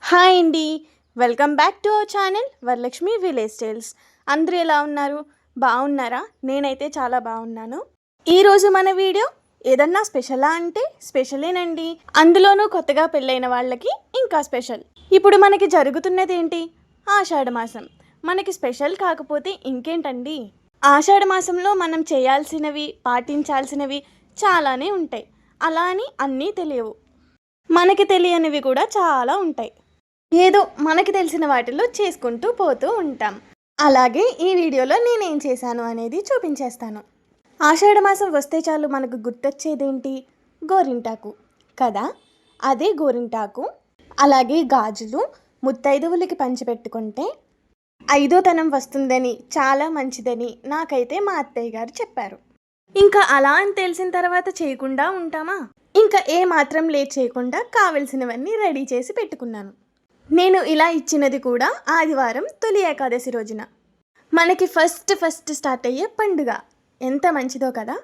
Hi అండి. Welcome back to our channel Varalakshmi village styles. అందరూ ఎలా ఉన్నారు? బాగున్నారా? నేనైతే చాలా బాగున్నాను. ఈరోజు మన వీడియో ఏదన్నా స్పెషలా అంటే స్పెషలేనండి. అందులోనూ కొత్తగా పెళ్ళైన వాళ్ళకి ఇంకా స్పెషల్. ఇప్పుడు మనకి జరుగుతున్నది ఏంటి? ఆషాఢ మాసం. మనకి స్పెషల్ కాకపోతే ఇంకేంటండి? ఆషాఢ మాసంలో మనం చేయాల్సినవి, పాటించాల్సినవి చాలానే ఉంటాయి. అలా అని అన్నీ తెలియవు. మనకి తెలియనివి కూడా చాలా ఉంటాయి. ఏదో మనకి తెలిసిన వాటిల్లో చేసుకుంటూ పోతూ ఉంటాం. అలాగే ఈ వీడియోలో నేనేం చేశాను అనేది చూపించేస్తాను. ఆషాఢ మాసం వస్తే చాలు మనకు గుర్తొచ్చేదేంటి? గోరింటాకు కదా. అదే గోరింటాకు, అలాగే గాజులు ముత్తైదువులకి పంచిపెట్టుకుంటే ఐదోతనం వస్తుందని, చాలా మంచిదని నాకైతే మా అత్తయ్య గారు చెప్పారు. ఇంకా అలా అని తెలిసిన తర్వాత చేయకుండా ఉంటామా? ఇంకా ఏ మాత్రం లేట్ చేయకుండా కావలసినవన్నీ రెడీ చేసి పెట్టుకున్నాను. నేను ఇలా ఇచ్చినది కూడా ఆదివారం తొలి ఏకాదశి రోజున. మనకి ఫస్ట్ స్టార్ట్ అయ్యే పండుగ ఎంత మంచిదో కదా.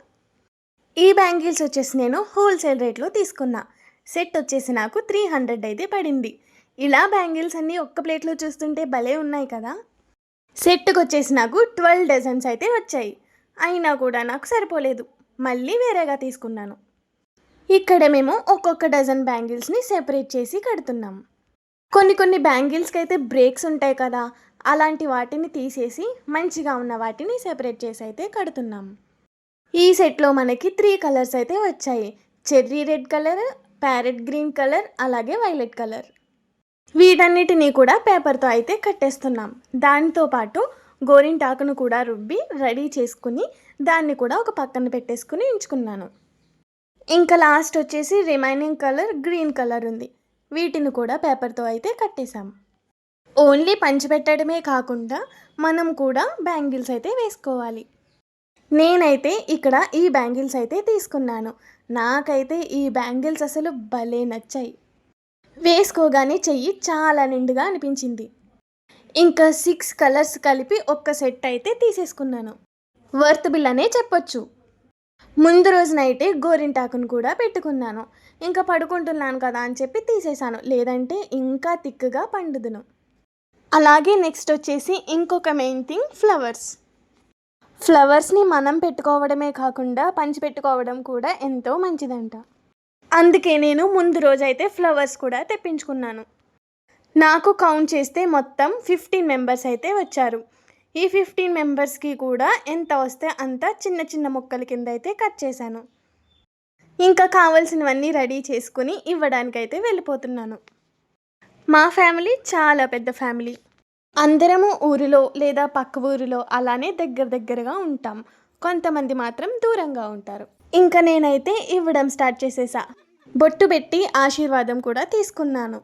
ఈ బ్యాంగిల్స్ వచ్చేసి నేను హోల్సేల్ రేట్లో తీసుకున్నా. సెట్ వచ్చేసి నాకు 300 అయితే పడింది. ఇలా బ్యాంగిల్స్ అన్నీ ఒక్క ప్లేట్లో చూస్తుంటే భలే ఉన్నాయి కదా. సెట్కి వచ్చేసి నాకు 12 డజన్స్ అయితే వచ్చాయి. అయినా కూడా నాకు సరిపోలేదు. మళ్ళీ వేరేగా తీసుకున్నాను. ఇక్కడ మేము ఒక్కొక్క డజన్ బ్యాంగిల్స్ని సెపరేట్ చేసి కడుతున్నాము. కొన్ని బ్యాంగిల్స్కి అయితే బ్రేక్స్ ఉంటాయి కదా, అలాంటి వాటిని తీసేసి మంచిగా ఉన్న వాటిని సెపరేట్ చేసి అయితే కడుతున్నాము. ఈ సెట్లో మనకి 3 కలర్స్ అయితే వచ్చాయి. Cherry red colour, parrot green colour, అలాగే వైలెట్ కలర్. వీటన్నిటినీ కూడా పేపర్తో అయితే కట్టేస్తున్నాం. దానితో పాటు గోరింటాకును కూడా రుబ్బి రెడీ చేసుకుని దాన్ని కూడా ఒక పక్కన పెట్టేసుకుని ఉంచుకున్నాను. ఇంకా లాస్ట్ వచ్చేసి రిమైనింగ్ కలర్ గ్రీన్ కలర్ ఉంది. వీటిని కూడా పేపర్తో అయితే కట్టేశాం. ఓన్లీ పంచిపెట్టడమే కాకుండా మనం కూడా బ్యాంగిల్స్ అయితే వేసుకోవాలి. నేనైతే ఇక్కడ ఈ బ్యాంగిల్స్ అయితే తీసుకున్నాను. నాకైతే ఈ బ్యాంగిల్స్ అసలు భలే నచ్చాయి. వేసుకోగానే చెయ్యి చాలా నిండుగా అనిపించింది. ఇంకా 6 కలర్స్ కలిపి ఒక్క సెట్ అయితే తీసేసుకున్నాను. వర్త్ బిల్ అనే చెప్పొచ్చు. ముందు రోజు నైటే గోరింటాకును కూడా పెట్టుకున్నాను. ఇంకా పడుకుంటున్నాను కదా అని చెప్పి తీసేశాను, లేదంటే ఇంకా తిక్కుగా పండుదును. అలాగే నెక్స్ట్ వచ్చేసి ఇంకొక మెయిన్ థింగ్ ఫ్లవర్స్ని మనం పెట్టుకోవడమే కాకుండా పంచి పెట్టుకోవడం కూడా ఎంతో మంచిదంట. అందుకే నేను ముందు రోజైతే ఫ్లవర్స్ కూడా తెప్పించుకున్నాను. నాకు కౌంట్ చేస్తే మొత్తం 15 మెంబర్స్ అయితే వచ్చారు. ఈ 15 మెంబర్స్కి కూడా ఎంత వస్తే అంత చిన్న చిన్న ముక్కల కింద అయితే కట్ చేశాను. ఇంకా కావాల్సినవన్నీ రెడీ చేసుకుని ఇవ్వడానికైతే వెళ్ళిపోతున్నాను. మా ఫ్యామిలీ చాలా పెద్ద ఫ్యామిలీ. అందరము ఊరిలో లేదా పక్క ఊరిలో అలానే దగ్గరగా ఉంటాం. కొంతమంది మాత్రం దూరంగా ఉంటారు. ఇంకా నేనైతే ఇవ్వడం స్టార్ట్ చేసేసా. బొట్టు పెట్టి ఆశీర్వాదం కూడా తీసుకున్నాను.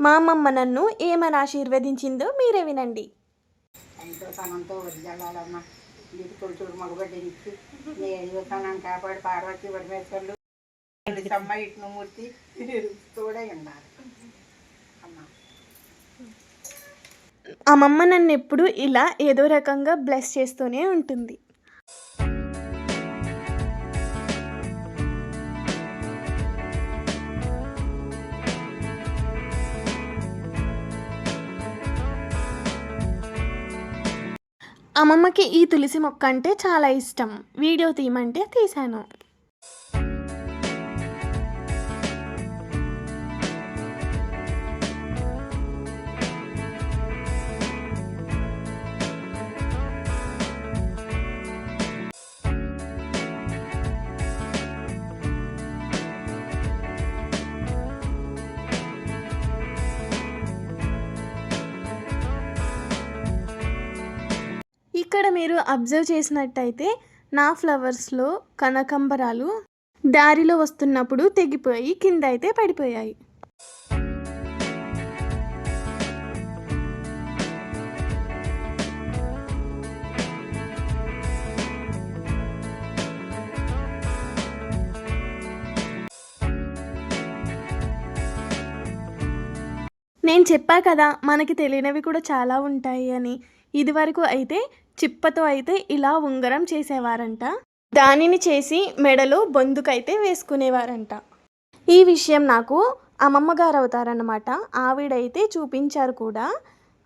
మా అమ్మమ్మ నన్ను ఏమని ఆశీర్వదించిందో మీరే వినండి. ఎంతో తనంతో వదిలేళ్ళమ్మా నీకు తొలిచూరు మగబడ్డనిచ్చి నీ ఎదుగుతానని కాపాడు పార్వతి పరమేశ్వర్లు అమ్మ విష్ణుమూర్తి తోడై ఉన్నారు. అమ్మమ్మ నన్ను ఎప్పుడు ఇలా ఏదో రకంగా బ్లెస్ చేస్తూనే ఉంటుంది. అమ్మమ్మకి ఈ తులసి మొక్క అంటే చాలా ఇష్టం. వీడియో తీయమంటే తీశాను. ఇక్కడ మీరు అబ్జర్వ్ చేసినట్టయితే నా ఫ్లవర్స్లో కనకంబరాలు దారిలో వస్తున్నప్పుడు తెగిపోయి కింద అయితే పడిపోయాయి. నేను చెప్పా కదా మనకి తెలియనివి కూడా చాలా ఉంటాయి అని. ఇదివరకు అయితే చిప్పతో అయితే ఇలా ఉంగరం చేసేవారంట. దానిని చేసి మెడలో బొందుకైతే వేసుకునేవారంట. ఈ విషయం నాకు అమ్మమ్మ గారు అవుతారన్నమాట. ఆవిడైతే చూపించారు కూడా.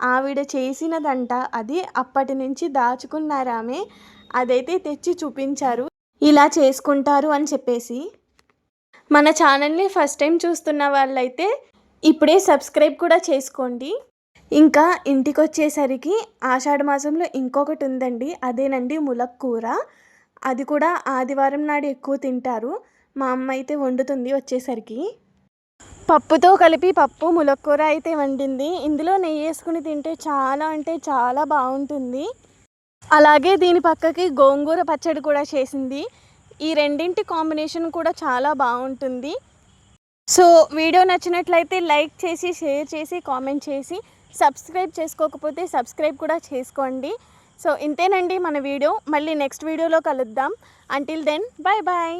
ఆవిడ చేసినదంట అది. అప్పటి నుంచి దాచుకున్నారామె. అదైతే తెచ్చి చూపించారు ఇలా చేసుకుంటారు అని చెప్పేసి. మన ఛానల్ని ఫస్ట్ టైం చూస్తున్న వాళ్ళైతే ఇప్పుడే సబ్స్క్రైబ్ కూడా చేసుకోండి. ఇంకా ఇంటికి వచ్చేసరికి ఆషాఢ మాసంలో ఇంకొకటి ఉందండి. అదేనండి ములక్కూర. అది కూడా ఆదివారం నాడు ఎక్కువ తింటారు. మా అమ్మ అయితే వండుతుంది వచ్చేసరికి. పప్పుతో కలిపి పప్పు ములక్కూర అయితే వండింది. ఇందులో నెయ్యి వేసుకుని తింటే చాలా అంటే చాలా బాగుంటుంది. అలాగే దీని పక్కకి గోంగూర పచ్చడి కూడా చేసింది. ఈ రెండింటి కాంబినేషన్ కూడా చాలా బాగుంటుంది. సో వీడియో నచ్చినట్లయితే లైక్ చేసి, షేర్ చేసి, కామెంట్ చేసి, సబ్స్క్రైబ్ చేసుకోకపోతే సబ్స్క్రైబ్ కూడా చేసుకోండి. సో ఇంతేనండి మన వీడియో. మళ్ళీ నెక్స్ట్ వీడియోలో కలుద్దాం. Until then bye bye.